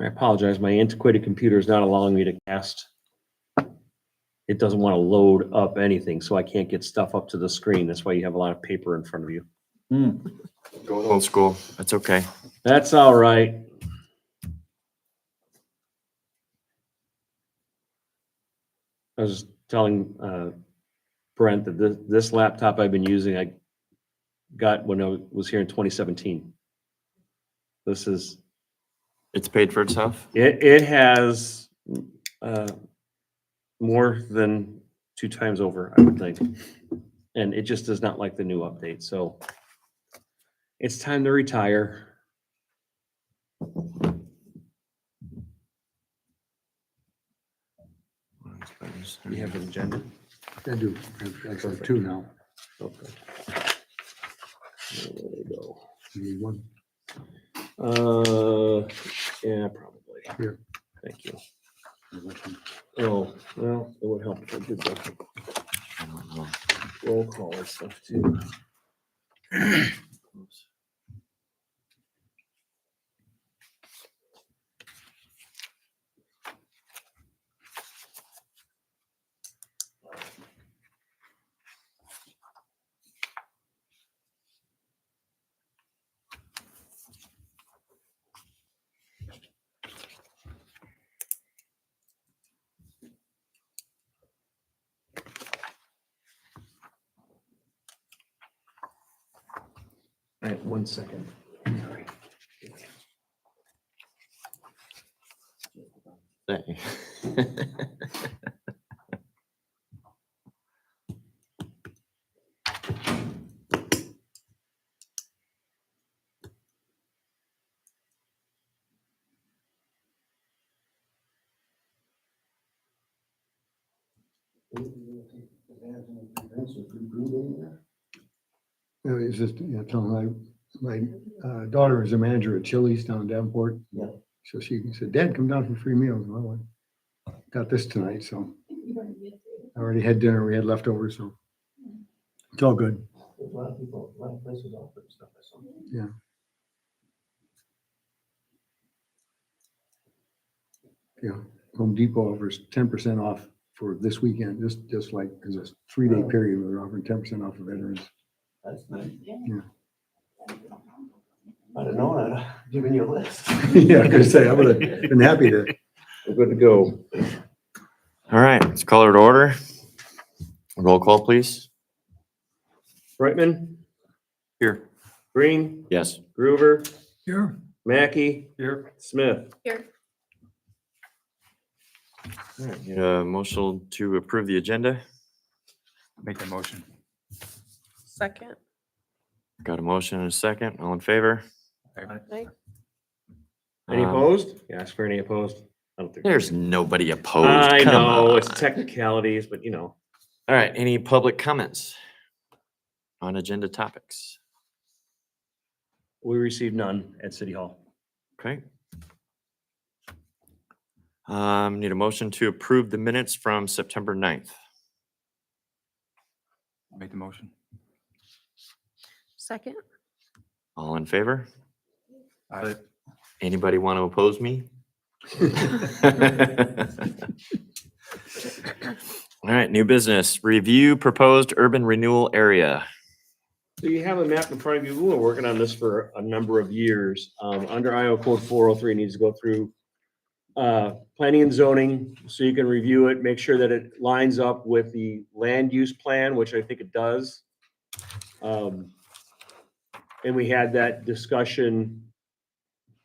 I apologize. My antiquated computer is not allowing me to cast. It doesn't want to load up anything, so I can't get stuff up to the screen. That's why you have a lot of paper in front of you. Going old school. That's okay. That's all right. I was telling Brent that this laptop I've been using, I got when I was here in 2017. This is, It's paid for itself. it has more than 2 times over, I would think. And it just does not like the new update. So it's time to retire. We have an agenda. I do. I've got 2 now. Okay. There we go. You need one? Yeah, probably. Here. Thank you. Oh, well, it would help if I did the I don't know. roll call and stuff too. All right, 1 second. Sorry. Hey. It's just, telling my daughter is a manager at Chili's down in Davenport. Yeah. So she said, Dad, come down for free meals. Well, I got this tonight, so I already had dinner. We had leftovers, so it's all good. There's a lot of people, a lot of places offering stuff. I saw. Yeah. Home Depot offers 10% off for this weekend, just like, there's a 3-day period where they're offering 10% off for veterans. That's nice. Yeah. I'd have known, I'd have given you a list. Yeah, I was gonna say, I would have been happy to. We're good to go. All right, let's call it to order. Roll call, please. Brightman, Here. Green, Yes. Groover, Here. Mackey. Here. Smith. Here. All right, need a motion to approve the agenda. Make the motion. Second. Got a motion and a second. All in favor? Aye. Any Um, opposed? You ask for any opposed? I don't think. There's nobody opposed. I Come know, it's on. technicalities, but you know. All right, any public comments on agenda topics? We received none at City Hall. Okay. Need a motion to approve the minutes from September 9th. Make the motion. Second. All in favor? Aye. Anybody want to oppose me? All right, new business. Review proposed urban renewal area. So you have a map in front of you. We've been working on this for a number of years. Under Iowa Code 403, it needs to go through planning and zoning, so you can review it, make sure that it lines up with the land use plan, which I think it does. And we had that discussion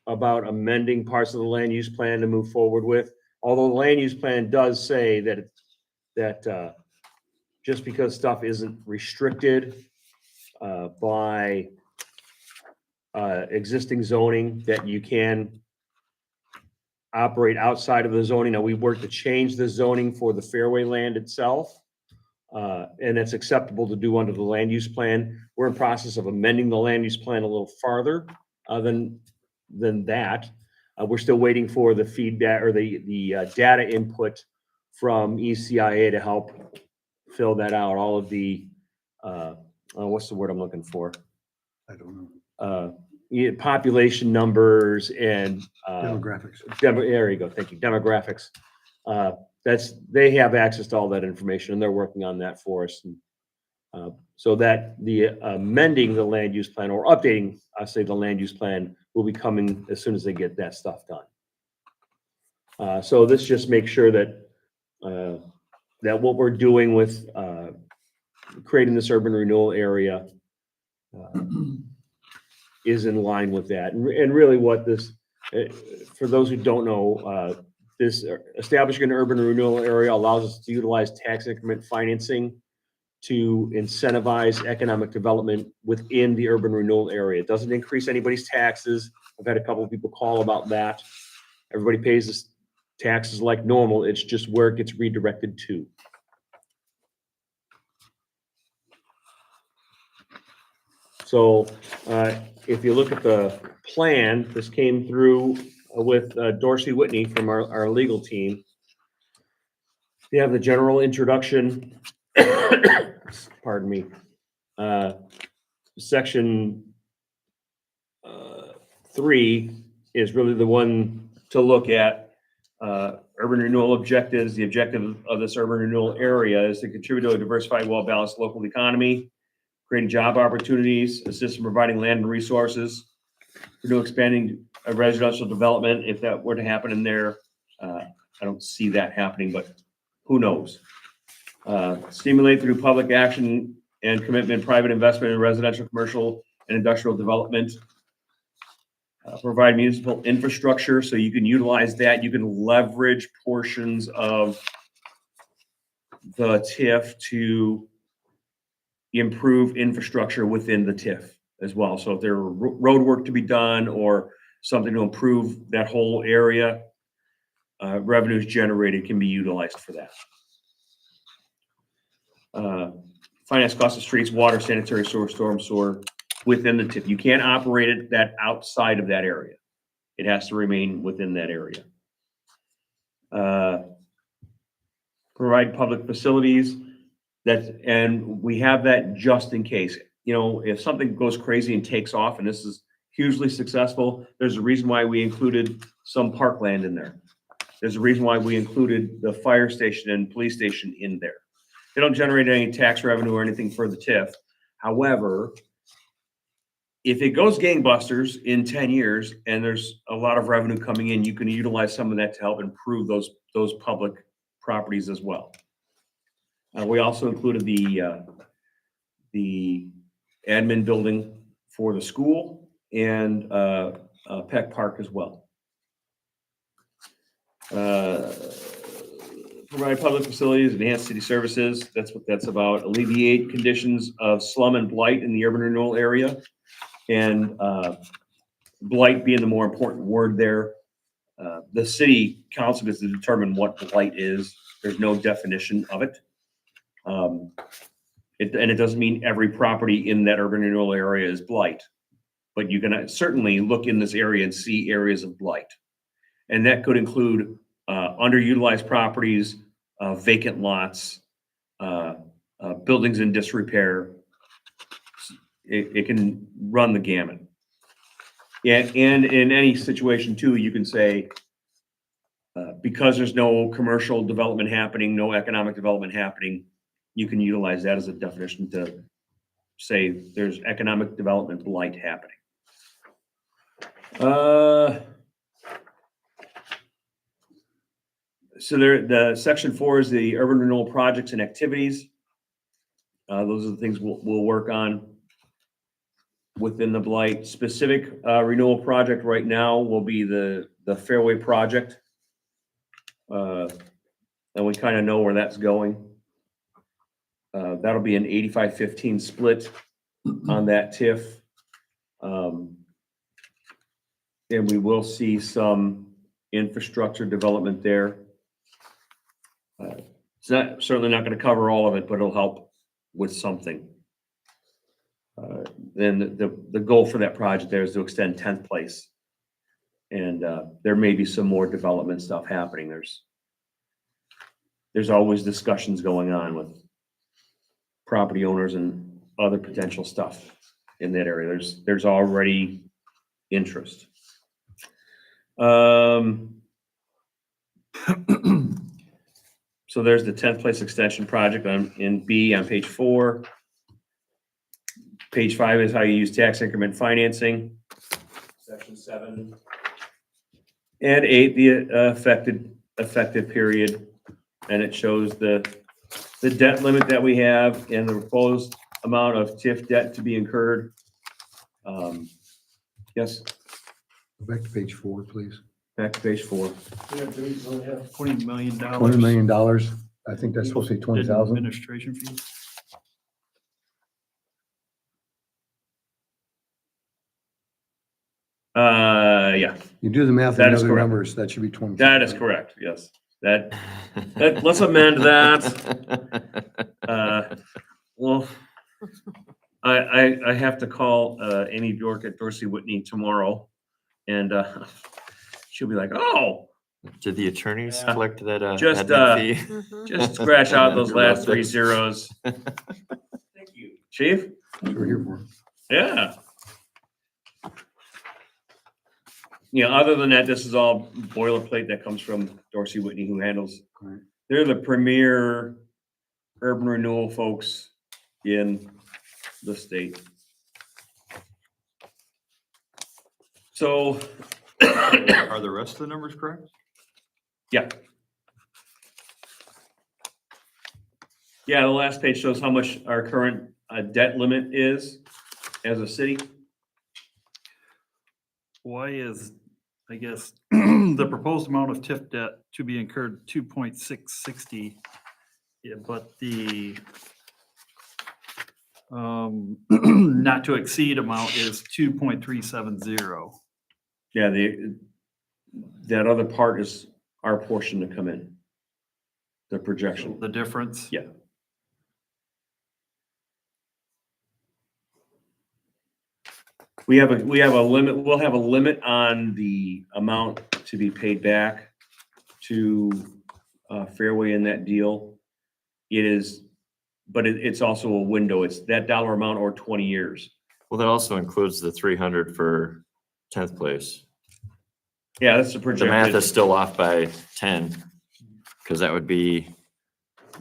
about amending parts of the land use plan to move forward with. Although the land use plan does say that just because stuff isn't restricted by existing zoning, that you can operate outside of the zoning. Now, we worked to change the zoning for the fairway land itself, and it's acceptable to do under the land use plan. We're in process of amending the land use plan a little farther than that. We're still waiting for the feedback or the data input from ECIA to help fill that out. All of the what's the word I'm looking for? I don't know. population numbers and, Demographics. there you go, thank you, demographics. They have access to all that information and they're working on that for us. And, so that the amending the land use plan or updating, I say the land use plan will be coming as soon as they get that stuff done. So this just makes sure that, that what we're doing with, creating this urban renewal area, is in line with that. And really what this, for those who don't know, this establishing an urban renewal area allows us to utilize tax increment financing to incentivize economic development within the urban renewal area. It doesn't increase anybody's taxes. I've had a couple of people call about that. Everybody pays this taxes like normal. It's just where it gets redirected to. So if you look at the plan, this came through with Dorsey Whitney from our legal team. You have the general introduction, pardon me, section 3 is really the one to look at. Urban renewal objectives. The objective of this urban renewal area is to contribute to a diversified, well-balanced local economy, creating job opportunities, assist in providing land and resources, pursue expanding residential development. If that were to happen in there, I don't see that happening, but who knows? Stimulate through public action and commitment, private investment in residential, commercial, and industrial development. Provide municipal infrastructure so you can utilize that. You can leverage portions of the TIF to improve infrastructure within the TIF as well. So if there are road work to be done or something to improve that whole area, revenues generated can be utilized for that. Finance costs of streets, water, sanitary sewer, storm sewer within the TIF. You can't operate it that outside of that area. It has to remain within that area. Provide public facilities and we have that just in case. You know, if something goes crazy and takes off, and this is hugely successful, there's a reason why we included some parkland in there. There's a reason why we included the fire station and police station in there. They don't generate any tax revenue or anything for the TIF. However, if it goes gangbusters in 10 years and there's a lot of revenue coming in, you can utilize some of that to help improve those public properties as well. We also included the admin building for the school and Peck Park as well. Provide public facilities, enhance city services. That's what that's about. Alleviate conditions of slum and blight in the urban renewal area. And blight being the more important word there. The city council gets to determine what blight is. There's no definition of it. And it doesn't mean every property in that urban renewal area is blight, but you can certainly look in this area and see areas of blight. And that could include underutilized properties, vacant lots, buildings in disrepair. It can run the gamut. Yeah, and in any situation too, you can say, because there's no commercial development happening, no economic development happening, you can utilize that as a definition to say there's economic development blight happening. So the section 4 is the urban renewal projects and activities. Those are the things we'll work on within the blight. Specific renewal project right now will be the Fairway project. And we kind of know where that's going. That'll be an 85-15 split on that TIF. And we will see some infrastructure development there. It's certainly not going to cover all of it, but it'll help with something. Then the goal for that project there is to extend 10th place. And there may be some more development stuff happening. There's always discussions going on with property owners and other potential stuff in that area. There's already interest. So there's the 10th place extension project in B on page 4. Page 5 is how you use tax increment financing. Section 7. And 8, the effective period. And it shows the debt limit that we have and the proposed amount of TIF debt to be incurred. Yes, Go back to page 4, please. back to page 4. $20 million. $20 million. I think that's supposed to be 20,000. Administration fees. Yeah, You do the math That on is other correct. numbers, that should be 20. that is correct. Yes, that let's amend that. Well, I have to call Amy Bjork at Dorsey Whitney tomorrow, and she'll be like, "Oh, Did the attorneys Yeah. collect that Just, admin fee? Mhm. just scratch out those You're last welcome. 3 zeros." Thank you, Chief. That's what we're here for. Yeah. Yeah, other than that, this is all boilerplate that comes from Dorsey Whitney, who handles, Right. they're the premier urban renewal folks in the state. So, Are the rest of the numbers correct? yeah. Yeah, the last page shows how much our current debt limit is as a city. Why is, I guess, the proposed amount of TIF debt to be incurred 2.660, yeah, but the not to exceed amount is 2.370. Yeah, that other part is our portion to come in. The projection. The difference? Yeah. We have a limit, we'll have a limit on the amount to be paid back to Fairway in that deal. It is, but it's also a window. It's that dollar amount or 20 years. Well, that also includes the 300 for 10th place. Yeah, that's the The math projected. is still off by 10, because that would be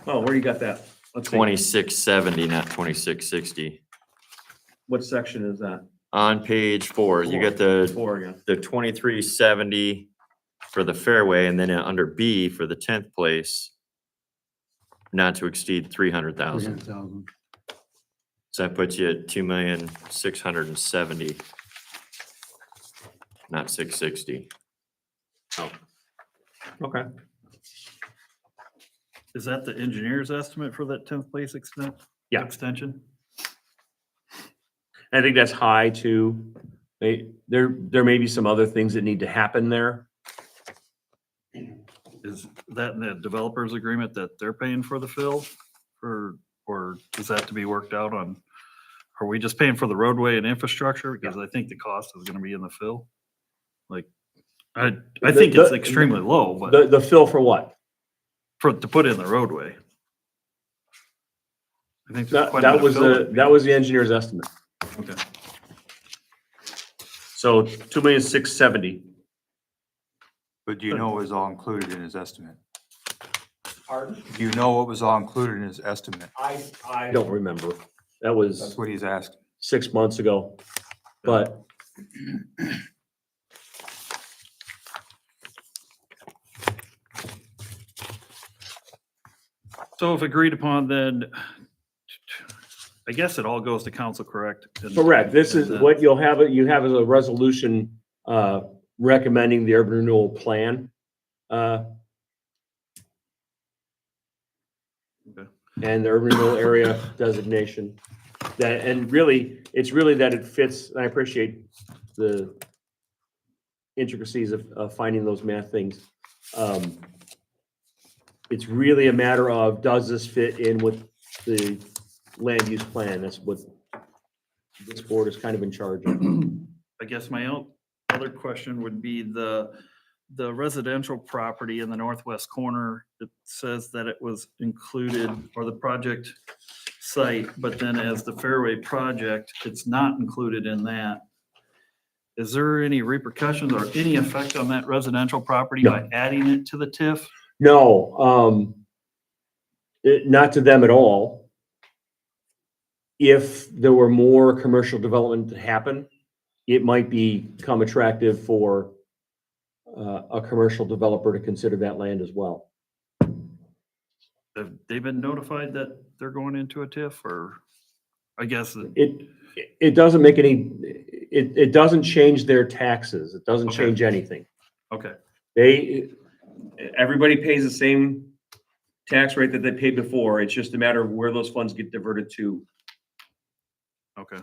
Oh, where you got that? Let's see. 2670, not 2660. What section is that? On page 4, you got the 4 again. 2370 for the fairway, and then under B for the 10th place, not to exceed 300,000. 300,000. So that puts you at 2,670,000, not 660. Okay. Is that the engineer's estimate for that 10th place Yeah. extension? I think that's high too. There may be some other things that need to happen there. Is that in the developer's agreement that they're paying for the fill? Or is that to be worked out on? Are we just paying for the roadway and infrastructure? Because I think the cost is gonna be in the fill. Like, I think it's extremely low, but The fill for what? to put in the roadway. I think there's quite a That bit of was fill. that was the engineer's estimate. Okay. So 2,670,000. But do you know what was all included in his estimate? Pardon? Do you know what was all included in his estimate? I don't remember. That That's was what he's asking. 6 months ago. But So if agreed upon, then I guess it all goes to council, correct? And- correct, this is and then- what you have as a resolution recommending the urban renewal plan. Okay. And the urban renewal area designation. That, and really, it's really that it fits, and I appreciate the intricacies of finding those math things. It's really a matter of, does this fit in with the land use plan? That's what this board is kind of in charge of. I guess my other question would be the residential property in the northwest corner. It says that it was included, or the project site, but then as the Fairway project, it's not included in that. is there any repercussions or any effect on that residential property No. by adding it to the TIF? No, not to them at all. If there were more commercial development to happen, it might become attractive for a commercial developer to consider that land as well. Have they been notified that they're going into a TIF, or I guess, It doesn't make any, it doesn't change their taxes. It doesn't Okay. change anything. okay, Everybody pays the same tax rate that they paid before. It's just a matter of where those funds get diverted to. okay.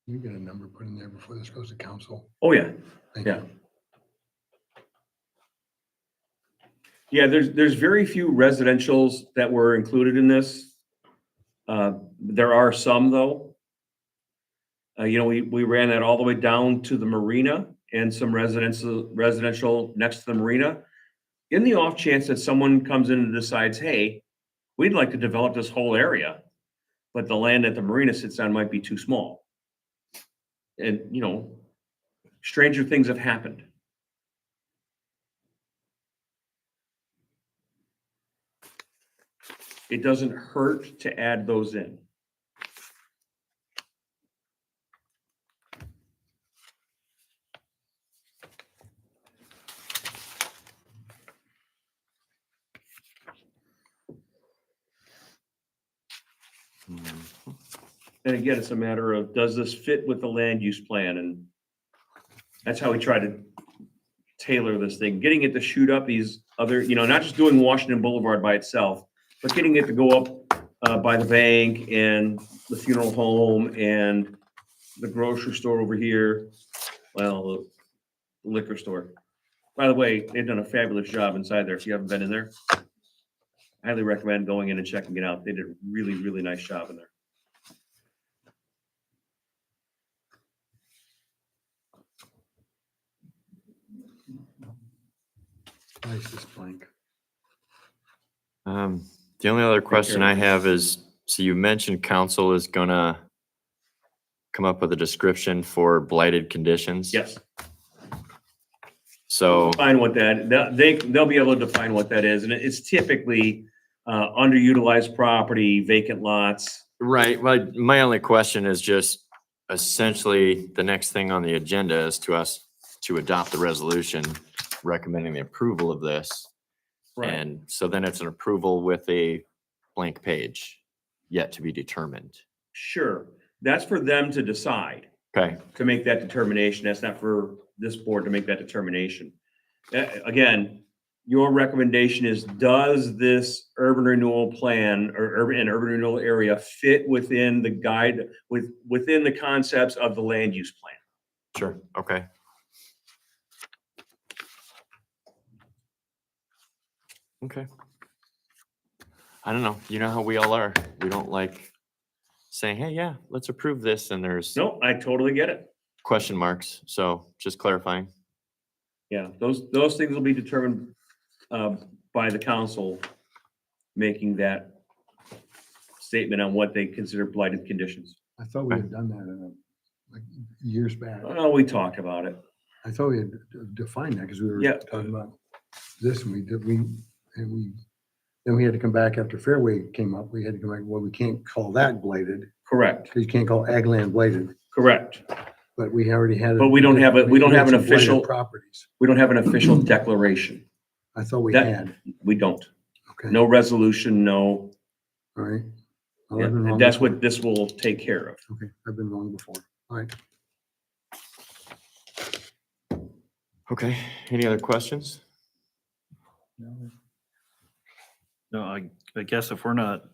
You get a number put in there before this goes to council. Oh, yeah. Thank Yeah. you. Yeah, there's very few residentials that were included in this. There are some, though. We ran that all the way down to the marina and some residential next to the marina. In the off chance that someone comes in and decides, hey, we'd like to develop this whole area, but the land that the marina sits on might be too small. And, stranger things have happened. It doesn't hurt to add those in. And again, it's a matter of, does this fit with the land use plan? And that's how we try to tailor this thing, getting it to shoot up these other, not just doing Washington Boulevard by itself, but getting it to go up by the bank and the funeral home and the grocery store over here. Well, the liquor store. By the way, they've done a fabulous job inside there. If you haven't been in there, I highly recommend going in and checking it out. They did a really, really nice job in there. Nice, this blank. The only other question I have is, so you mentioned council is gonna come up with a description for blighted conditions? Yes. So, Define what they'll be able to define what that is, and it's typically underutilized property, vacant lots. right, well, my only question is just essentially the next thing on the agenda is to adopt the resolution recommending the approval of this. And so then it's an approval with a blank page yet to be determined. Sure, that's for them to decide, Okay, to make that determination. That's not for this board to make that determination. Again, your recommendation is, does this urban renewal plan or urban renewal area fit within the within the concepts of the land use plan? sure, okay. Okay. I don't know, you know how we all are. We don't like saying, hey, yeah, let's approve this, and there's No, I totally get it. question marks. So just clarifying. Yeah, those things will be determined by the council making that statement on what they consider blighted conditions. I thought we had done that like years back. Oh, we talked about it. I thought we had defined that because we were Yeah. talking about this and then we had to come back after Fairway came up. We had to come back, well, we can't call that blighted Correct, because you can't call ag land blighted, correct. but we already had. But we don't have we don't had have an some blighted official, properties. we don't have an official declaration. I thought we That- had. We don't. Okay. No resolution, no. All right. Well, Yeah, I've been wrong and that's before. what this will take care of. Okay, I've been wrong before. All right. Okay, any other questions? No, I guess if we're not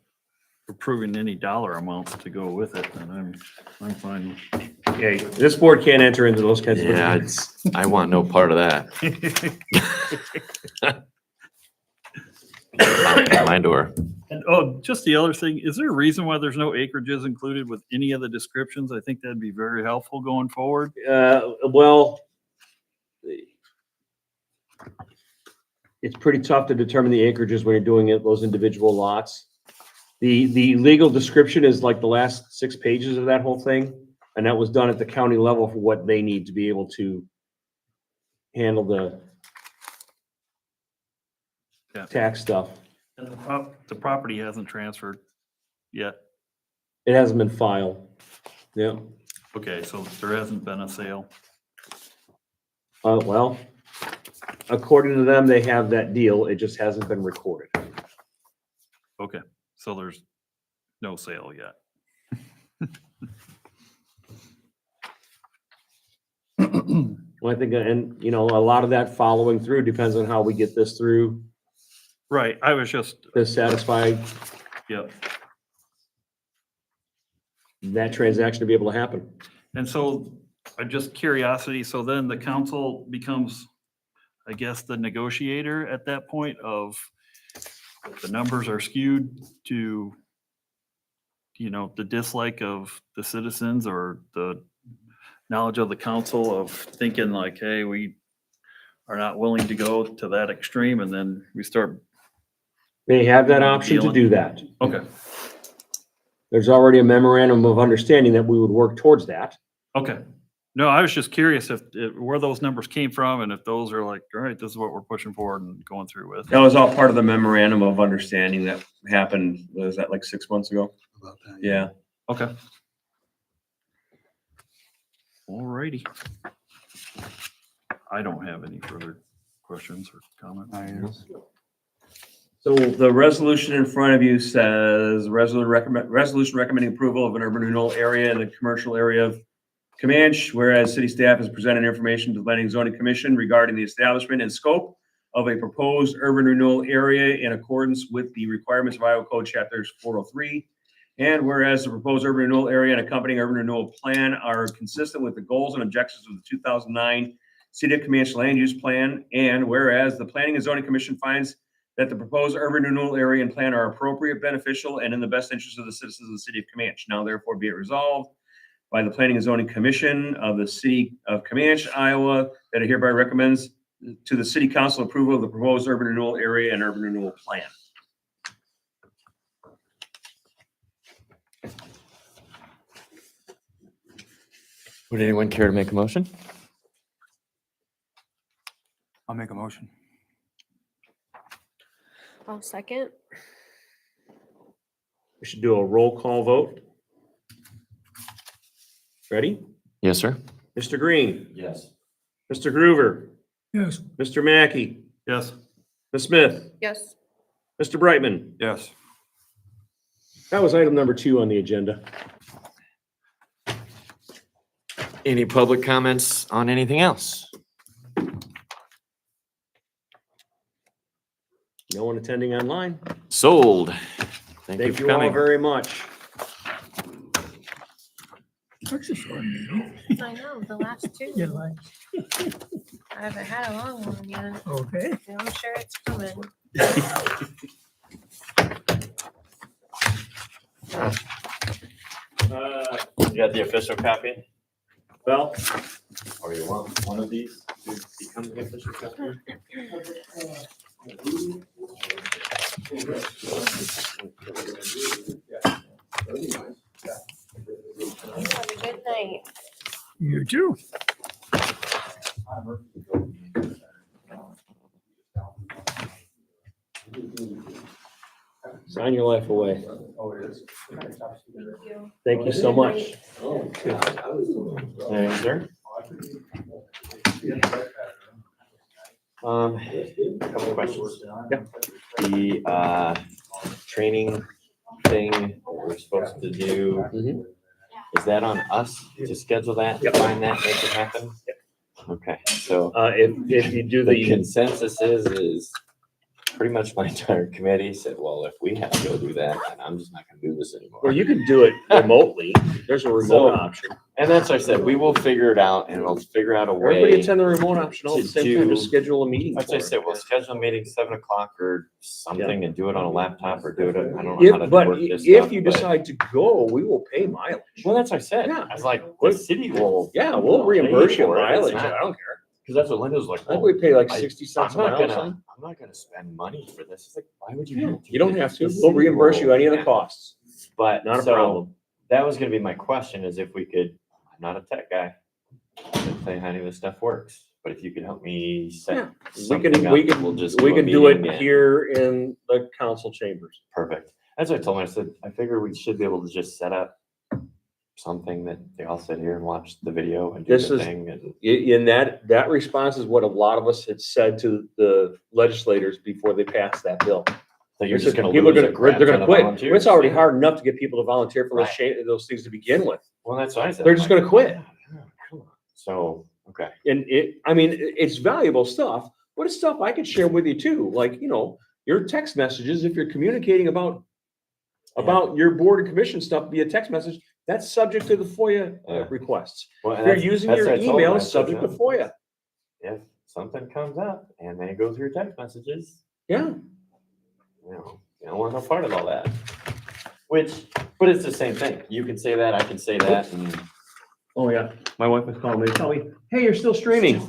approving any dollar amounts to go with it, then I'm fine. Okay, this board can't enter into those kinds of. Yeah, I want no part of that. My door. And, oh, just the other thing, is there a reason why there's no acreages included with any of the descriptions? I think that'd be very helpful going forward. Well, it's pretty tough to determine the acreages when you're doing it, those individual lots. The legal description is like the last 6 pages of that whole thing. And that was done at the county level for what they need to be able to handle the Yeah. tax stuff. And the property hasn't transferred yet. It hasn't been filed. Yeah. Okay, so there hasn't been a sale. Well, according to them, they have that deal. It just hasn't been recorded. Okay, so there's no sale yet. Well, I think, and you know, a lot of that following through depends on how we get this through Right, I was just, to satisfy yeah. that transaction to be able to happen. And so, just curiosity, so then the council becomes, I guess, the negotiator at that point of if the numbers are skewed to, you know, the dislike of the citizens or the knowledge of the council of thinking like, hey, we are not willing to go to that extreme, and then we start, They have that option to do that. okay, There's already a memorandum of understanding that we would work towards that. okay. No, I was just curious if, where those numbers came from and if those are like, all right, this is what we're pushing forward and going through with. That was all part of the memorandum of understanding that happened, was that like 6 months ago? About that. Yeah. Okay. Alrighty. I don't have any further questions or comments. So the resolution in front of you says resolution recommending approval of an urban renewal area in the commercial area of Comanche, whereas city staff has presented information to the Planning and Zoning Commission regarding the establishment and scope of a proposed urban renewal area in accordance with the requirements of Iowa Code Chapters 403. And whereas the proposed urban renewal area and accompanying urban renewal plan are consistent with the goals and objectives of the 2009 City of Comanche Land Use Plan. And whereas the Planning and Zoning Commission finds that the proposed urban renewal area and plan are appropriate, beneficial, and in the best interest of the citizens of the City of Comanche. Now therefore be it resolved by the Planning and Zoning Commission of the City of Comanche, Iowa, that it hereby recommends to the City Council approval of the proposed urban renewal area and urban renewal plan. Would anyone care to make a motion? I'll make a motion. I'll second. We should do a roll call vote. Ready? Yes, sir. Mr. Green, Yes. Mr. Groover, Yes. Mr. Mackey, Yes, Ms. Smith, Yes. Mr. Brightman. Yes. That was item number 2 on the agenda. Any public comments on anything else? No one attending online. Sold. Thank you Thank for you all coming. very much. I know, the last two. I haven't had a long one yet. Okay. and I'm sure it's coming. You got the official copy? Well, Or you want one of these to become the official copy? Have a good night. You too. sign your life away. Thank you. Thank you so much. Thanks, sir. Couple of questions. Yeah. The, training thing that we're supposed to do, Mhm. is that on us to schedule that, Yep. find that, make it happen? Okay, so If you do the the, consensus is pretty much my entire committee said, well, if we have to go do that, then I'm just not gonna do this anymore. or you can do it remotely. There's a remote So- option. And that's what I said, we will figure it out and we'll figure out a way. Everybody attend the remote option all at the to same time. do- Just schedule a meeting. That's for what I it. said, we'll schedule a meeting 7:00 or something and do it on a laptop or do it, I don't know how to If, but work this if stuff, you but- decide to go, we will pay mileage. Well, that's what I said. Yeah. I was like, the city will. Yeah, we'll reimburse you pay for it. It's mileage. not I don't care. Cause that's what Linda was like. I think we pay like I- 60 cents a I'm not mile or gonna, something. I'm not gonna spend money for this. It's like, why would you? have to? You don't have It's to. the We'll city reimburse you rule. any of the Yeah. costs. But Not a so, problem. that was gonna be my question is if we could, I'm not a tech guy. Can't tell you how any of this stuff works, but if you could help me Yeah, set We something can, up, we we'll can, just we a can do it meeting and- here in the council chambers. Perfect. That's what I told him. I said, I figure we should be able to just set up something that they all sit here and watch the video and do This the is- thing and. In that response is what a lot of us had said to the legislators before they passed that bill. So you're They just said gonna people are lose a gonna crap they're ton gonna of quit. volunteers. It's already Yeah. hard enough to get people to volunteer for those Right. those things to begin with. Well, that's what I said. They're I'm just like, gonna quit. "Yeah, come on." So, okay. And I mean, it's valuable stuff, but it's stuff I could share with you too. Like, your text messages, if you're communicating about your board and commission stuff via text message, that's subject to the FOIA Yeah. requests. Well, If and you're that's- using that's your what I told him. email, I it's said, subject to "No, FOIA. If something comes up and they go through text messages, Yeah. you don't want no part of all that. But it's the same thing. You can say that, I can say that, and. Oh, yeah. My wife was calling me, tell me, hey, you're still streaming.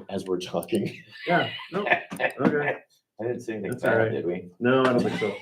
As we're talking. Yeah, no, okay. I didn't say anything That's all bad, right. did we? No, I don't think so.